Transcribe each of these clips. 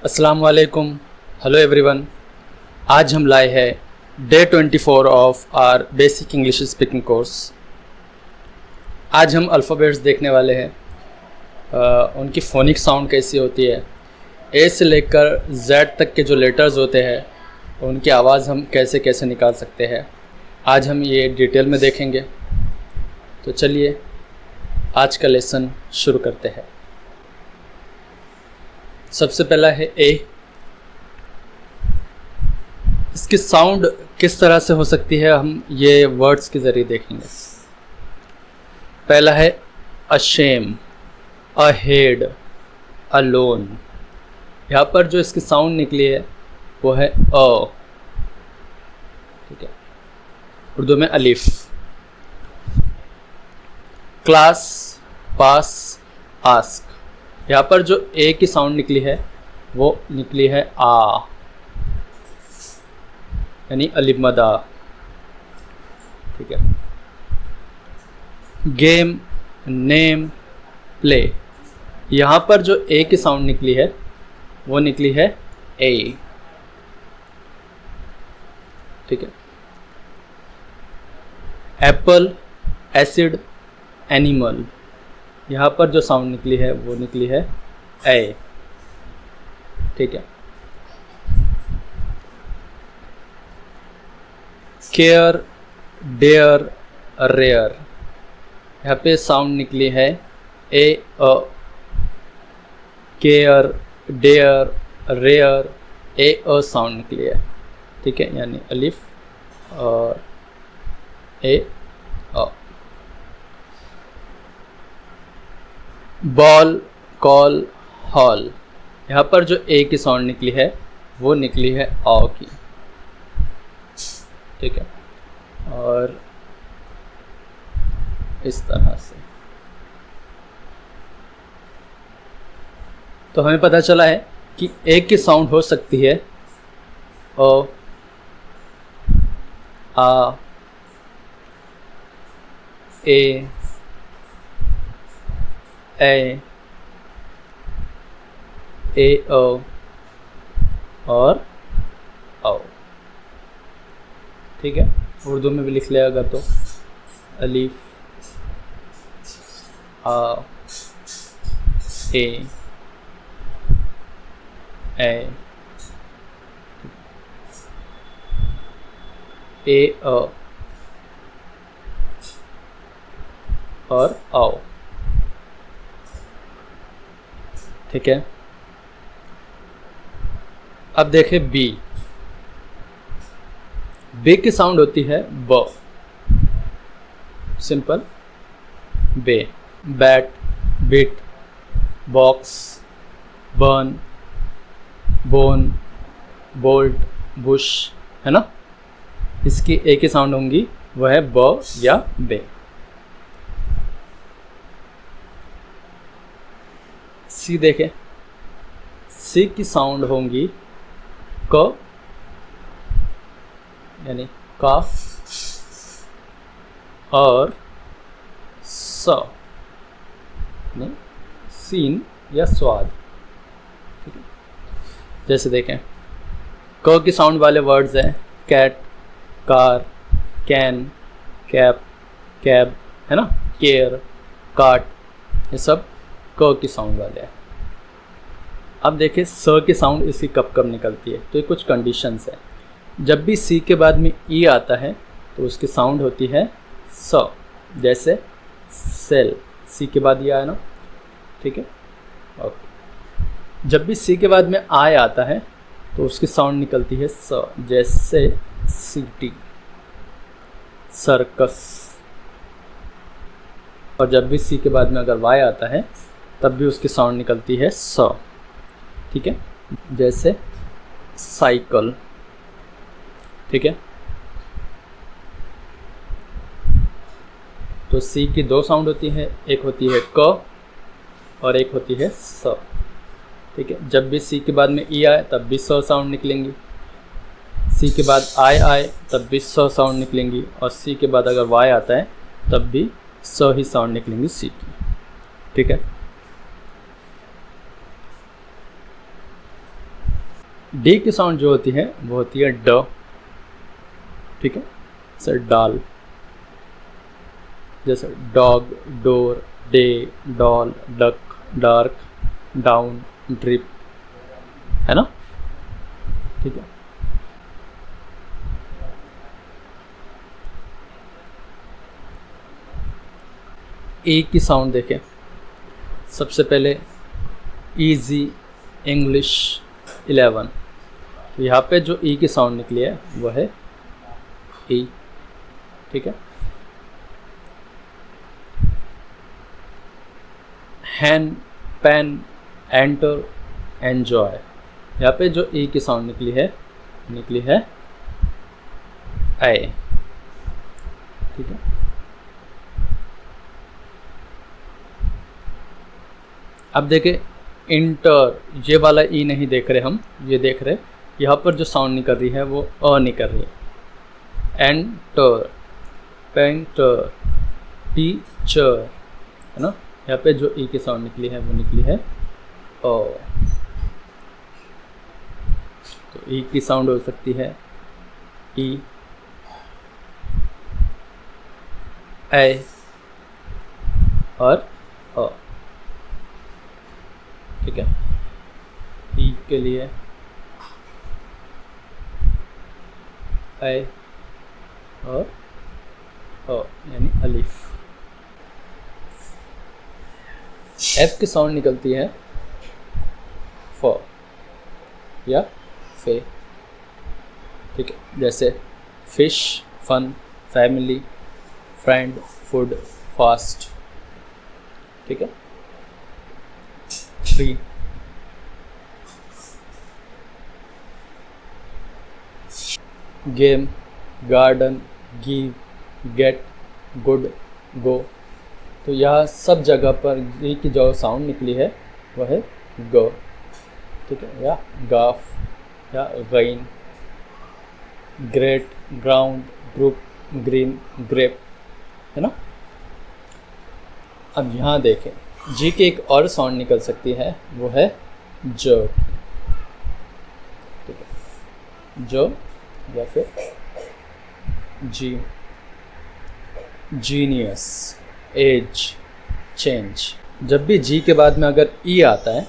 अस्सलाम वालेकुम, hello everyone. आज हम लाए हैं day 24 of our basic English speaking course. आज हम अल्फ़ाबेट्स देखने वाले हैं, उनकी फ़ोनिक साउंड कैसी होती है, ए से लेकर जेड तक के जो लेटर्स होते हैं उनकी आवाज़ हम कैसे कैसे निकाल सकते हैं। आज हम ये डिटेल में देखेंगे। तो चलिए आज का लेसन शुरू करते हैं। सबसे पहला है ए। इसकी साउंड किस तरह से हो सकती है हम ये वर्ड्स के ज़रिए देखेंगे। पहला है अशेम, अहेड, अलोन। यहाँ पर जो इसकी साउंड निकली है वो है अ, ठीक है, उर्दू में अलिफ। क्लास, पास, आस्क। यहाँ पर जो ए की साउंड निकली है वो निकली है आ, यानी अलिफ मद आ, ठीक है। Game, name, play. यहाँ पर जो ए की साउंड निकली है वो निकली है ए, ठीक है। Apple, acid, animal. यहाँ पर जो साउंड निकली है वो निकली है ए, ठीक है। Care, dare, rare. यहाँ पे साउंड निकली है ए अ। केयर, डेयर, रेयर, ए अ साउंड निकली है, ठीक है, यानी अलिफ और ए अ। Ball, call, hall. यहाँ पर जो ए की साउंड निकली है वो निकली है आ की, ठीक है। और इस तरह से तो हमें पता चला है कि ए की साउंड हो सकती है अ, आ, ए, ए ओ और औ, ठीक है। उर्दू में भी लिख लिया अगर तो अलीफ, आ, ए और औ, ठीक है। अब देखें बी। बी की साउंड होती है ब, सिंपल, बे। Bat, bit, box, burn, bone, bolt, bush, है ना। इसकी ए की साउंड होंगी वह है ब या बे। सी देखें, सी की साउंड होंगी क, यानी काफ और स, यानी सीन या स्वाद, ठीक है। जैसे देखें, क की साउंड वाले वर्ड्स हैं cat, car, can, cap, cab, है ना, केयर, काट, ये सब क की साउंड वाले हैं। अब देखिए स की साउंड इसकी कब कब निकलती है, तो ये कुछ कंडीशंस है। जब भी सी के बाद में ई आता है तो उसकी साउंड होती है स, जैसे सेल, सी के बाद ये आया ना, ठीक है। ओके। जब भी सी के बाद में आय आता है तो उसकी साउंड निकलती है स, जैसे सिटी, सर्कस। और जब भी सी के बाद में अगर वाई आता है तब भी उसकी साउंड निकलती है स, ठीक है, जैसे साइकिल, ठीक है। तो सी की दो साउंड होती है, एक होती है क और एक होती है स, ठीक है। जब भी सी के बाद में ई आए तब भी स साउंड निकलेंगी, सी के बाद आय आए तब भी स साउंड निकलेंगी, और सी के बाद अगर वाई आता है तब भी स ही साउंड निकलेंगी सी की, ठीक है। डी की साउंड जो होती है वो होती है ड, ठीक है, जैसे डाल, जैसे dog, door, day, doll, duck, dark, down, drip, है ना, ठीक है। ए की साउंड देखें, सबसे पहले इजी इंग्लिश 11, तो यहाँ पे जो ई की साउंड निकली है वो है ई, ठीक है। हैन, पेन, एंटर, एंजॉय, यहाँ पे जो ई की साउंड निकली है ए, ठीक है। अब देखें इंटर, ये वाला ई नहीं देख रहे हम, ये देख रहे यहाँ पर जो साउंड निकल रही है वो अ निकल रही है। एंटर, पेंटर, टीचर, है ना, यहाँ पे जो ई की साउंड निकली है वो निकली है अ। तो ई की साउंड हो सकती है ई, ए और अ, ठीक है। ई के लिए ए और अ यानी अलिफ। एफ की साउंड निकलती है फ या फे, ठीक है, जैसे fish, fun, family, friend, food, fast, ठीक है। Free, game, garden, give, get, good, go, तो यह सब जगह पर ई की जो साउंड निकली है वह है ग, ठीक है, या गाफ या गैन, great, ground, group, green, grape, है ना। अब यहाँ देखें जी की एक और साउंड निकल सकती है वो है ज, ठीक है, जो या फिर जी, जीनियस, एज, चेंज। जब भी जी के बाद में अगर ई आता है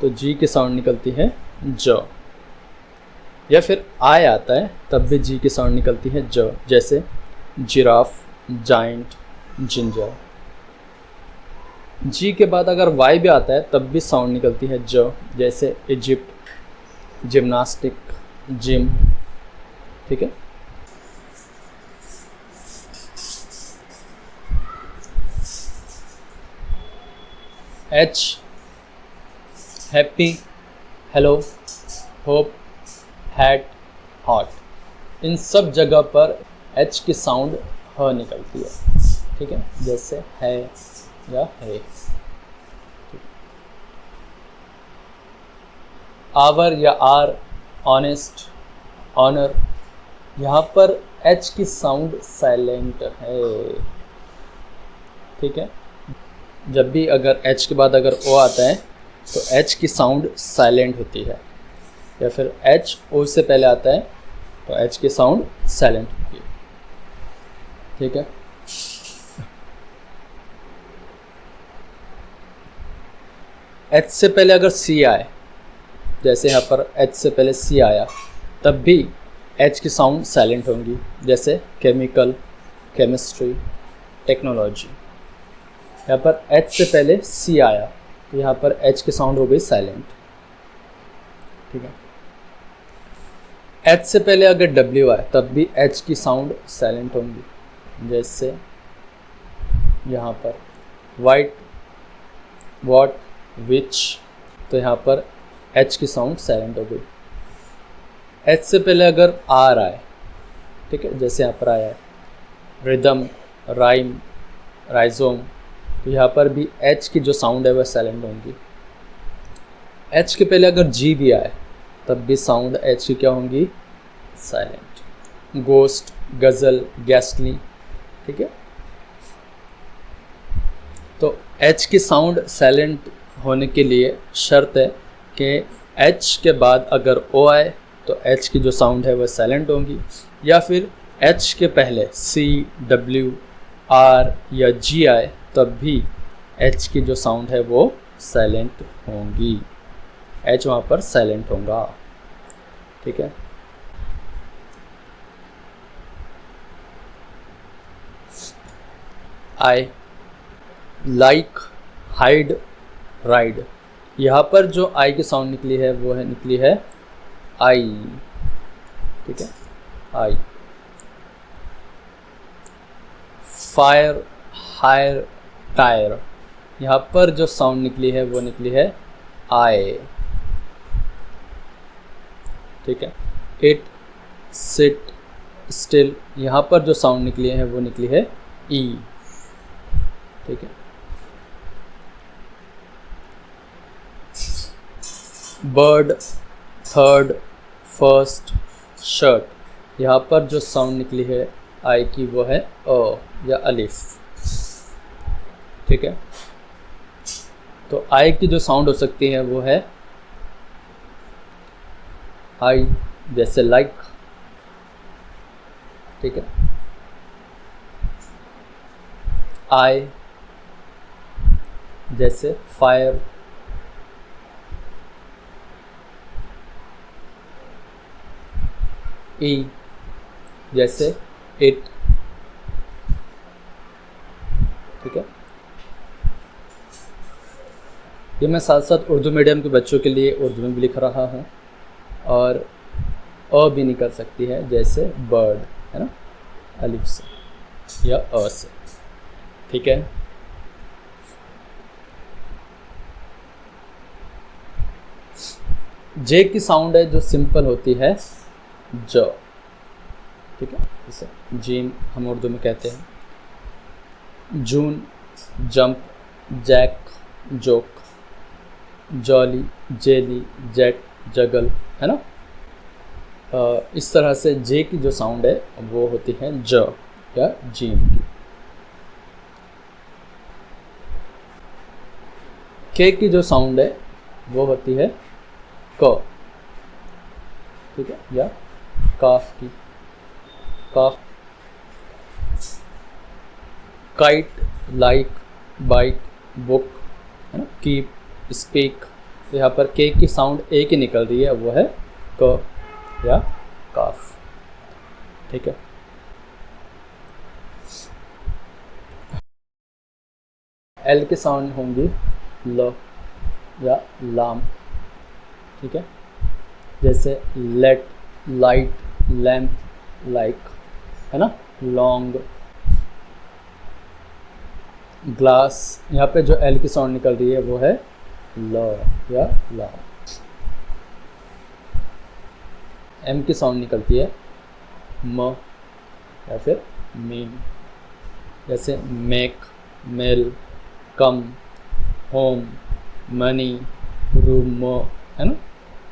तो जी की साउंड निकलती है ज, या फिर आई आता है तब भी जी की साउंड निकलती है ज, जैसे जिराफ, जाइंट, जिंजर। जी के बाद अगर वाई भी आता है तब भी साउंड निकलती है ज, जैसे इजिप्ट, जिम्नास्टिक, जिम, ठीक है। H, happy, hello, hope, hat, hot, इन सब जगह पर एच की साउंड ह निकलती है, ठीक है, जैसे है या है। आवर या आर, ऑनेस्ट, ऑनर, यहाँ पर एच की साउंड साइलेंट है, ठीक है। जब भी अगर एच के बाद अगर ओ आता है तो एच की साउंड साइलेंट होती है, या फिर एच ओ से पहले आता है तो एच की साउंड साइलेंट होती है, ठीक है। एच से पहले अगर सी आए, जैसे यहाँ पर एच से पहले सी आया तब भी एच की साउंड साइलेंट होंगी, जैसे केमिकल, केमिस्ट्री, टेक्नोलॉजी। यहाँ पर एच से पहले सी आया तो यहाँ पर एच की साउंड हो गई साइलेंट, ठीक है। एच से पहले अगर डब्ल्यू आए तब भी एच की साउंड साइलेंट होंगी, जैसे यहाँ पर वाइट, वॉट, विच, तो यहाँ पर एच की साउंड साइलेंट हो गई। एच से पहले अगर आर आए, ठीक है, जैसे यहाँ पर आया है रिदम, राइम, राइजोम, तो यहाँ पर भी एच की जो साउंड है वह साइलेंट होंगी। एच के पहले अगर जी भी आए तब भी साउंड एच की क्या होंगी, साइलेंट। गोस्ट, गज़ल, गैस्टली, ठीक है। तो एच की साउंड साइलेंट होने के लिए शर्त है कि एच के बाद अगर ओ आए तो एच की जो साउंड है वह साइलेंट होंगी, या फिर एच के पहले सी, डब्ल्यू, आर या जी आए तब भी एच की जो साउंड है वो साइलेंट होंगी, एच वहाँ पर साइलेंट होगा। ठीक है। आई, लाइक, हाइड, राइड, यहाँ पर जो आई की साउंड निकली है वो है निकली है आई। ठीक है, आई। फायर, हायर, टायर, यहाँ पर जो साउंड निकली है वो निकली है आई। ठीक है। इट, सिट, स्टिल, यहाँ पर जो साउंड निकली है वो निकली है ई। ठीक है। बर्ड, थर्ड, फर्स्ट, शर्ट, यहाँ पर जो साउंड निकली है आई की वो है अ या अलिफ। ठीक है। तो आई की जो साउंड हो सकती है वो है आई, जैसे लाइक। ठीक है। आई, जैसे फायर। ई, जैसे इट। ठीक है। ये मैं साथ साथ उर्दू मीडियम के बच्चों के लिए उर्दू में भी लिख रहा हूँ, और अ भी निकल सकती है, जैसे बर्ड है ना, अलिफ से या अ से। ठीक है। जे की साउंड है जो सिंपल होती है ज। ठीक है। जैसे जीन हम उर्दू में कहते हैं। June, jump, jack, joke, jolly, jelly, jet, juggle, है ना। इस तरह से जे की जो साउंड है वो होती है ज या जीन की। के की जो साउंड है वो होती है क। ठीक है। या काफ की, काफ। काइट, लाइक, बाइक, बुक, है ना, कीप, स्पीक। तो यहाँ पर के की साउंड ए की निकल रही है, वो है क या काफ। ठीक है। एल की साउंड होंगी ल या लाम। ठीक है। जैसे लेट, लाइट, लैम्प, लाइक, है ना, लॉन्ग, ग्लास। यहाँ पे जो एल की साउंड निकल रही है वो है ल या ला। एम की साउंड निकलती है म या फिर मीन। जैसे मेक, मेल, कम, होम, मनी, रूम, है ना।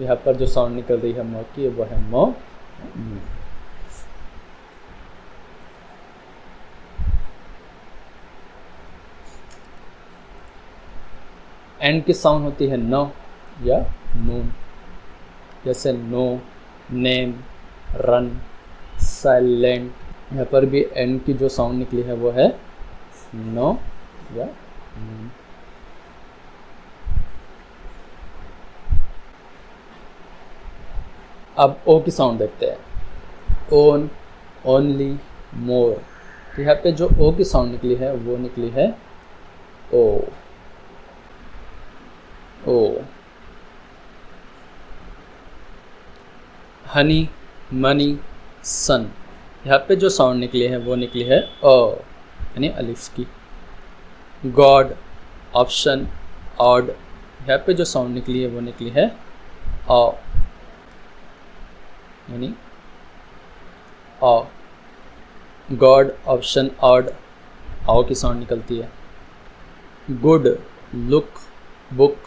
यहाँ पर जो साउंड निकल रही है म की वो है म। एंड की साउंड होती है न या नून। जैसे नो, नेम, रन, साइलेंट। यहाँ पर भी एंड की जो साउंड निकली है वो है नो या नून। अब ओ की साउंड देखते हैं। ओन, ओनली, मोर। तो यहाँ पे जो ओ की साउंड निकली है वो निकली है ओ। ओ। हनी, मनी, सन। यहाँ पे जो साउंड निकली है वो निकली है अ, यानी अलिफ की। God, option, odd. यहाँ पे जो साउंड निकली है वो निकली है अ, यानी अ। गॉड, ऑप्शन, ऑड, आओ की साउंड निकलती है। Good, look, book.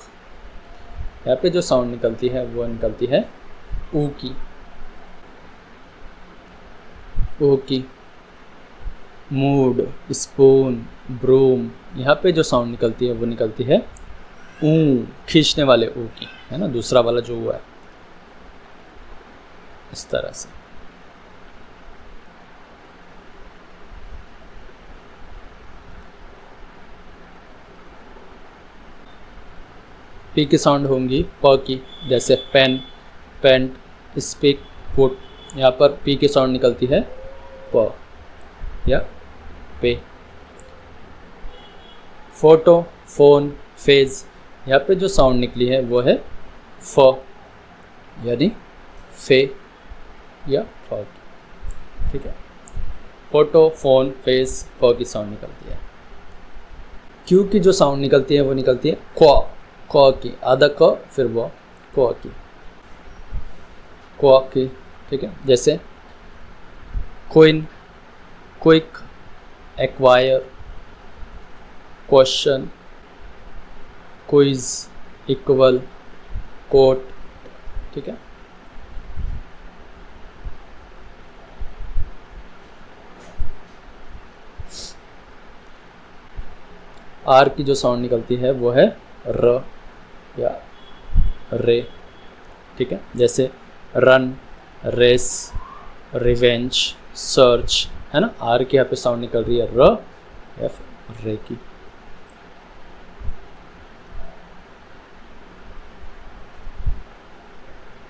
यहाँ पे जो साउंड निकलती है वो निकलती है ऊ की, ओ की। Mood, spoon, broom. यहाँ पे जो साउंड निकलती है वो निकलती है ऊ, खींचने वाले ऊ की, है ना, दूसरा वाला जो हुआ है, इस तरह से। पी की साउंड होंगी प की, जैसे पेन, पेंट, स्पीक, पुट। यहाँ पर पी की साउंड निकलती है प या पे। फोटो, फोन, फेज, यहाँ पे जो साउंड निकली है वो है फ, यानी फे या फ। ठीक है, फोटो, फोन, फेस, फ की साउंड निकलती है। क्यू की जो साउंड निकलती है वो निकलती है क्वा, क्वा की, आधा क फिर वो, क्वा की, क्वा की। ठीक है, जैसे queen, quick, acquire, question, quiz, equal, quote. ठीक है, आर की जो साउंड निकलती है वो है र या रे। ठीक है, जैसे रन, रेस, रिवेंज, सर्च, है ना। आर की यहाँ पे साउंड निकल रही है र या फिर रे की।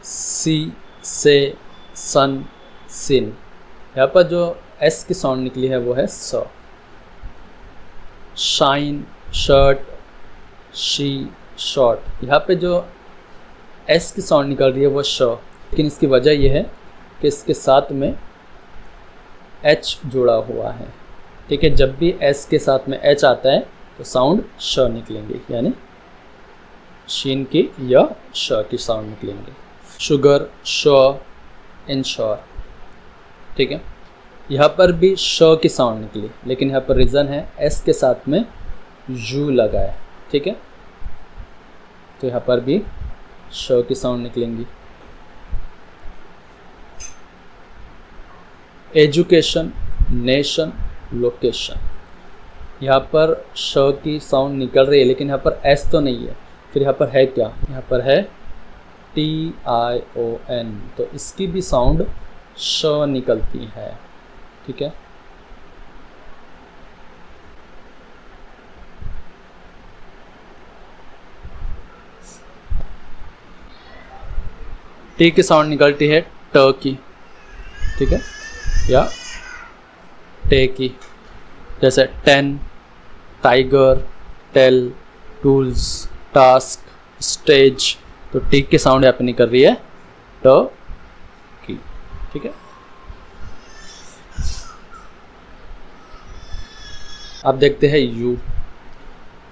सी, से, सन, सिन, यहाँ पर जो एस की साउंड निकली है वो है स। शाइन, शर्ट, शी, शॉर्ट, यहाँ पे जो एस की साउंड निकल रही है वो श, लेकिन इसकी वजह यह है कि इसके साथ में एच जुड़ा हुआ है। ठीक है, जब भी एस के साथ में एच आता है तो साउंड श निकलेंगे, यानी शीन की या श की साउंड निकलेंगे। शुगर, श, इंश्योर। ठीक है, यहाँ पर भी श की साउंड निकली, लेकिन यहाँ पर रीज़न है एस के साथ में यू लगा है। ठीक है, तो यहाँ पर भी श की साउंड निकलेंगी। एजुकेशन, नेशन, लोकेशन, यहाँ पर श की साउंड निकल रही है, लेकिन यहाँ पर एस तो नहीं है। फिर यहाँ पर है क्या, यहाँ पर है TION, तो इसकी भी साउंड श निकलती है। ठीक है, टी की साउंड निकलती है ट की। ठीक है, या टे की, जैसे 10, tiger, tail, tools, task, stage. तो टी की साउंड यहाँ पे निकल रही है ट की। ठीक है, अब देखते हैं यू,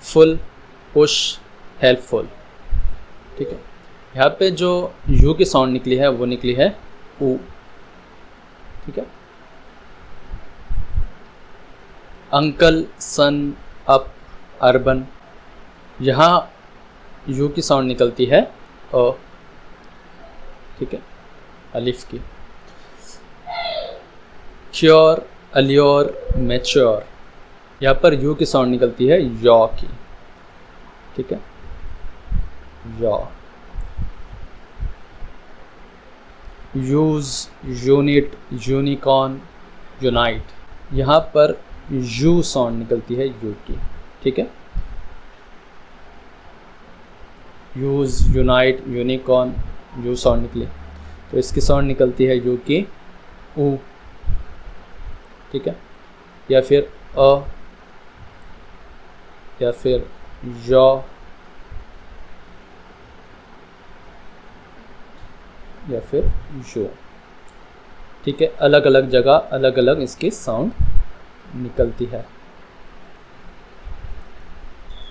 फुल, पुश, हेल्पफुल। ठीक है, यहाँ पे जो यू की साउंड निकली है वो निकली है ऊ। ठीक है, अंकल, सन, अप, अर्बन, यहाँ यू की साउंड निकलती है अ। ठीक है, अलिफ की। क्योर, अल्योर, मैच्योर, यहाँ पर यू की साउंड निकलती है यॉ की। ठीक है, yaw. Use, unit, unicorn, unite, यहाँ पर यू साउंड निकलती है यू की। ठीक है, use, unite, unicorn, you sound निकली, तो इसकी साउंड निकलती है यू की ऊ। ठीक है, या फिर अ, या फिर यॉ, या फिर यू। ठीक है, अलग अलग जगह अलग अलग इसकी साउंड निकलती है।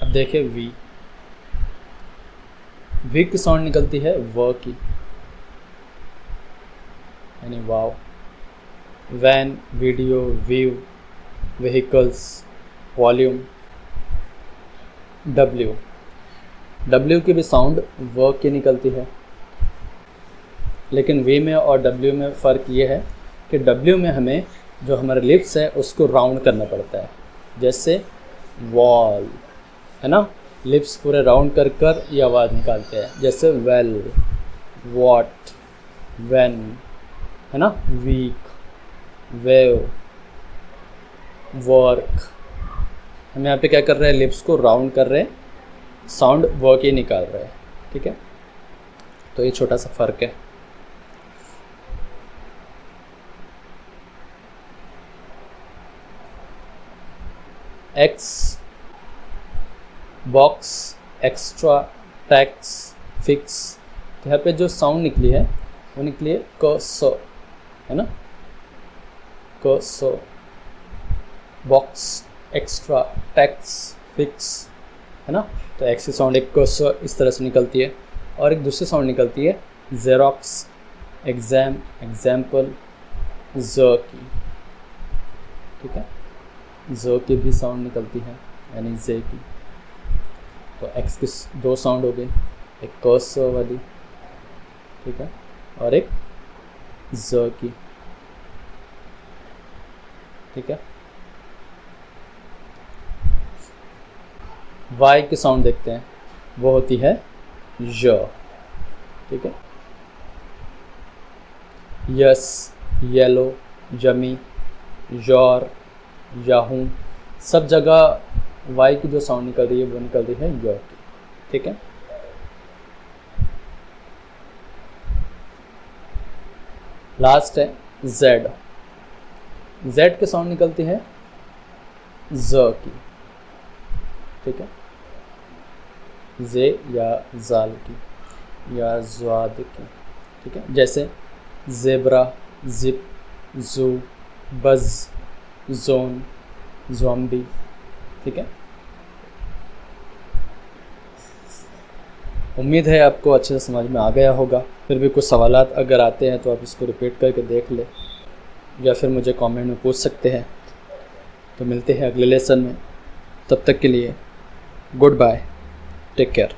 अब देखें वी, वी की साउंड निकलती है व की, यानी वाव। Van, video, view, vehicles, volume. W, W की भी साउंड व की निकलती है, लेकिन वी में और डब्ल्यू में फ़र्क ये है कि डब्ल्यू में हमें जो हमारे लिप्स है उसको राउंड करना पड़ता है, जैसे वॉल, है ना, लिप्स पूरे राउंड कर कर ये आवाज़ निकालते हैं, जैसे वेल, वॉट, व्हेन, है ना, वीक, वेव, वर्क। हम यहाँ पे क्या कर रहे हैं, लिप्स को राउंड कर रहे हैं, साउंड वर्क ही निकाल रहे हैं, ठीक है। तो ये छोटा सा फ़र्क है। X, box, extra, tax, fix. तो यहाँ पे जो साउंड निकली है वो निकली है क स, है ना, क स। बॉक्स, एक्स्ट्रा, टैक्स, फिक्स, है ना। तो एक्स की साउंड एक क स इस तरह से निकलती है, और एक दूसरी साउंड निकलती है ज़ेरोक्स, एग्ज़ाम, एग्जाम्पल, ज़ की, ठीक है। ज़ की भी साउंड निकलती है, यानी जे की। तो एक्स की दो साउंड हो गई, एक क स वाली, ठीक है, और एक ज़ की, ठीक है। वाई की साउंड देखते हैं, वो होती है य, ठीक है। Yes, yellow, yummy, your, Yahoo, सब जगह वाई की जो साउंड निकल रही है वो निकल रही है य की, ठीक है। लास्ट है जेड। जेड की साउंड निकलती है ज की, ठीक है, जे या जाल की या ज़्वाद की, ठीक है। जैसे zebra, zip, zoo, buzz, zone, zombie, ठीक है। उम्मीद है आपको अच्छे से समझ में आ गया होगा। फिर भी कुछ सवालात अगर आते हैं तो आप इसको रिपीट करके देख लें, या फिर मुझे कमेंट में पूछ सकते हैं। तो मिलते हैं अगले लेसन में, तब तक के लिए गुड बाय, टेक केयर।